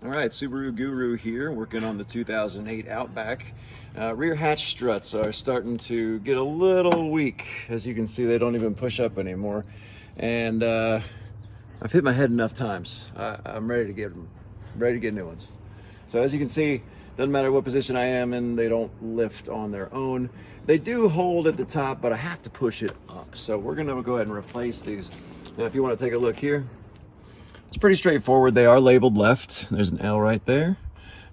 All right, Subaru Guru here, working on the 2008 Outback. Rear hatch struts are starting to get a little weak. As you can see, they don't even push up anymore. And I've hit my head enough times. I'm ready to get them, ready to get new ones. So as you can see, doesn't matter what position I am in, they don't lift on their own. They do hold at the top, but I have to push it up. So we're gonna go ahead and replace these. Now, if you wanna take a look here, it's pretty straightforward. They are labeled left. There's an L right there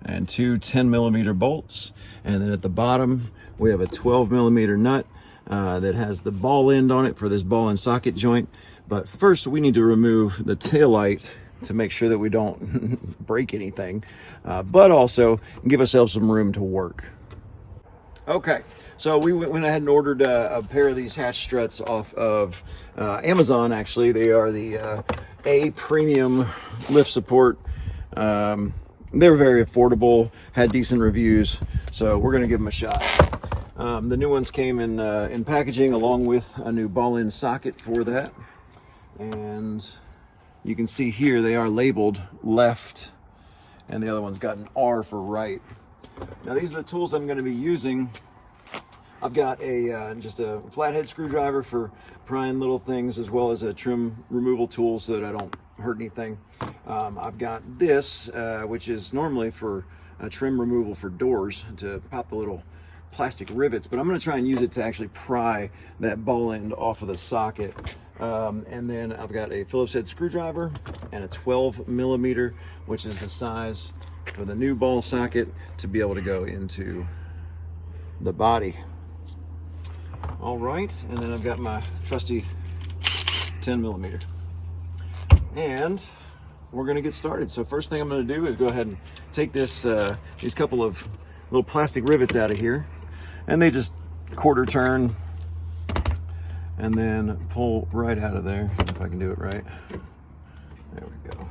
and two 10mm bolts. And then at the bottom, we have a 12mm nut that has the ball end on it for this ball and socket joint. But first we need to remove the tail light to make sure that we don't break anything, but also give ourselves some room to work. Okay, so we went ahead and ordered a pair of these hatch struts off of Amazon. Actually, they are the A premium lift support. They were very affordable, had decent reviews, so we're gonna give them a shot. The new ones came in packaging along with a new ball-end socket for that. And you can see here they are labeled left, and the other one's got an R for right. Now these are the tools I'm going to be using. I've got just a flathead screwdriver for prying little things, as well as a trim removal tool so that I don't hurt anything. I've got this, which is normally for trim removal for doors to pop the little plastic rivets, but I'm going to try and use it to actually pry that ball end off of the socket. And then I've got a Phillips head screwdriver and a 12mm, which is the size for the new ball socket to be able to go into the body. All right, and then I've got my trusty 10mm. And we're gonna get started. So first thing I'm gonna do is go ahead and take this, these couple of little plastic rivets out of here, and they just quarter turn and then pull right out of there, if I can do it right. There we go.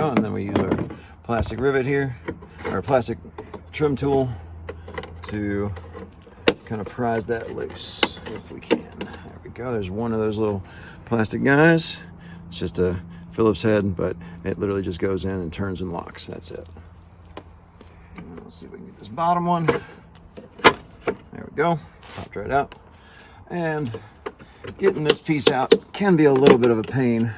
And then we use our plastic rivet here, our plastic trim tool, to kind of prise that loose if we can. There we go. There's one of those little plastic guys. It's just a Phillips head, but it literally just goes in and turns and locks. That's it. And let's see if we can get this bottom one. There we go. Popped right out. And getting this piece out can be a little bit of a pain.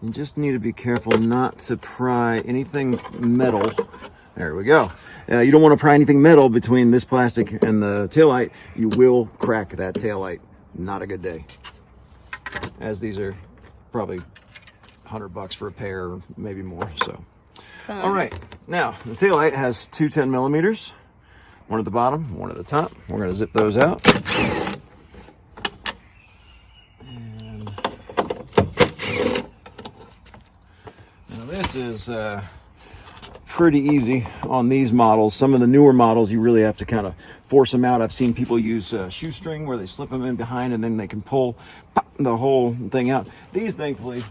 You just need to be careful not to pry anything metal. There we go. You don't want to pry anything metal between this plastic and the taillight. You will crack that taillight. Not a good day. As these are probably $100 for a pair, or maybe more. So, all right. Now the taillight has two 10mm, one at the bottom, one at the top. We're going to zip those out. This is pretty easy on these models. Some of the newer models, you really have to kind of force them out. I've seen people use shoestring where they slip them in behind and then they can pull pop, the whole thing out. These, thankfully,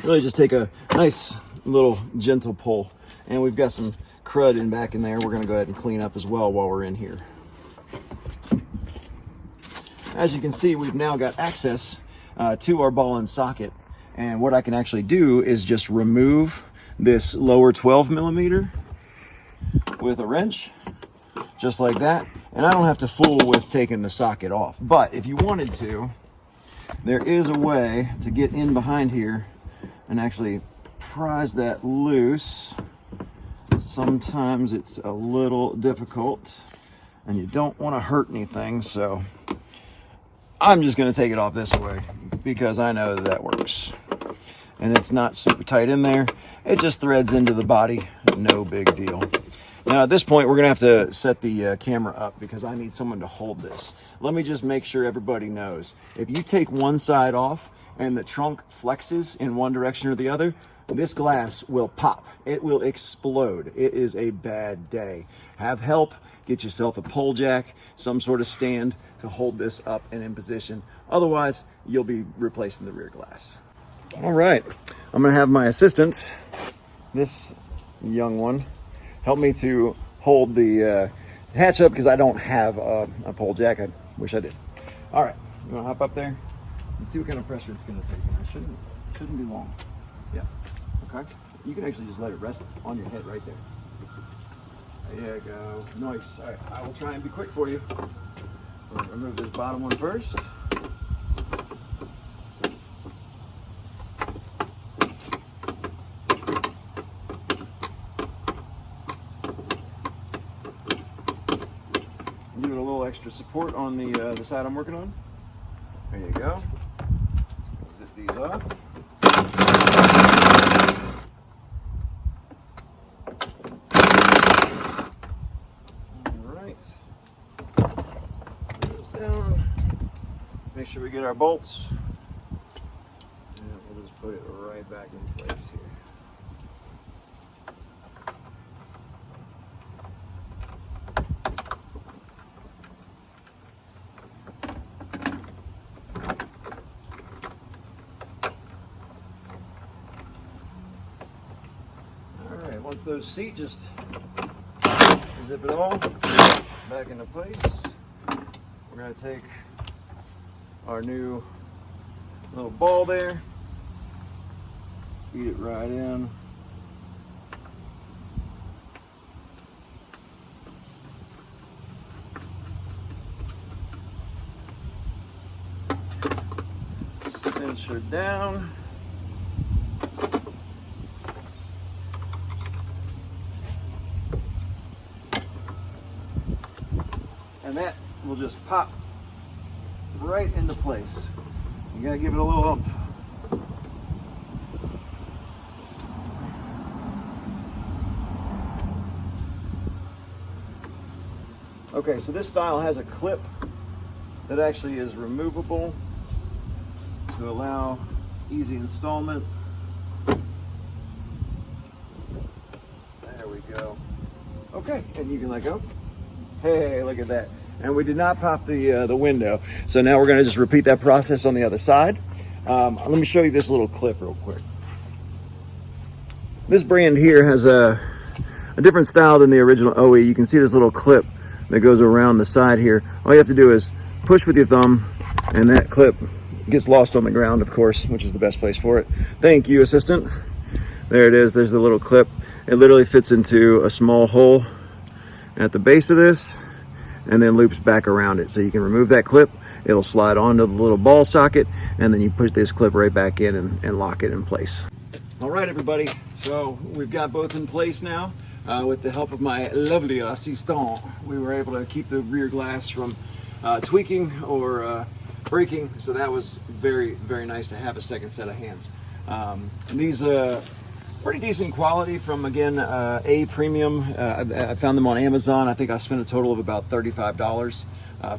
really just take a nice little gentle pull. And we've got some crud in back in there. We're going to go ahead and clean up as well while we're in here. As you can see, we've now got access to our ball and socket. And what I can actually do is just remove this lower 12mm with a wrench, just like that. And I don't have to fool with taking the socket off. But if you wanted to, there is a way to get in behind here and actually prise that loose. Sometimes it's a little difficult and you don't want to hurt anything. So I'm just going to take it off this way because I know that that works. And it's not super tight in there. It just threads into the body. No big deal. Now at this point, we're gonna have to set the camera up because I need someone to hold this. Let me just make sure everybody knows. If you take one side off and the trunk flexes in one direction or the other, this glass will pop. It will explode. It is a bad day. Have help. Get yourself a pole jack, some sort of stand to hold this up and in position. Otherwise, you'll be replacing the rear glass. All right, I'm gonna have my assistant. This young one. Help me to hold the hatch up because I don't have a pole jack. I wish I did. All right, you want to hop up there and see what kind of pressure it's going to take. It shouldn't be long. Yeah. Okay. You can actually just let it rest on your head right there. There you go. Nice. All right, I will try and be quick for you. Remove this bottom one first. Give it a little extra support on the side I'm working on. There you go. Zip these off. Down. Make sure we get our bolts. And we'll just put it right back in place here. All right, once those seat, just zip it all back into place. We're going to take our new little ball there, feed it right in. Cinch her down. And that will just pop right into place. You gotta give it a little oomph. Okay, so this style has a clip that actually is removable to allow easy installment. There we go. Okay, and you can let go. Hey, look at that. And we did not pop the window. So now we're gonna just repeat that process on the other side. Let me show you this little clip real quick. This brand here has a different style than the original OE. You can see this little clip that goes around the side here. All you have to do is push with your thumb and that clip gets lost on the ground, of course, which is the best place for it. Thank you, assistant. There it is, there's the little clip. It literally fits into a small hole at the base of this and then loops back around it. So you can remove that clip, it'll slide onto the little ball socket, and then you put this clip right back in and lock it in place. All right, everybody, so we've got both in place now. With the help of my lovely assistant, we were able to keep the rear glass from tweaking or breaking, so that was very, very nice to have a second set of hands. And these pretty decent quality from, again, A Premium. I found them on Amazon. I think I spent a total of about $35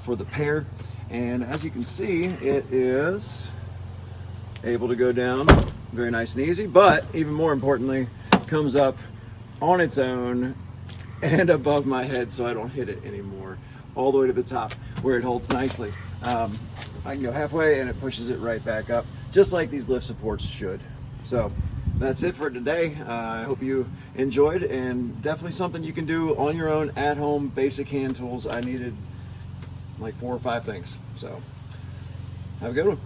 for the pair. And as you can see, it is able to go down very nice and easy, but even more importantly, comes up on its own and above my head so I don't hit it anymore, all the way to the top where it holds nicely. I can go halfway and it pushes it right back up, just like these lift supports should. So that's it for today. I hope you enjoyed, and definitely something you can do on your own at home, basic hand tools. I needed like 4 or 5 things. So have a good one.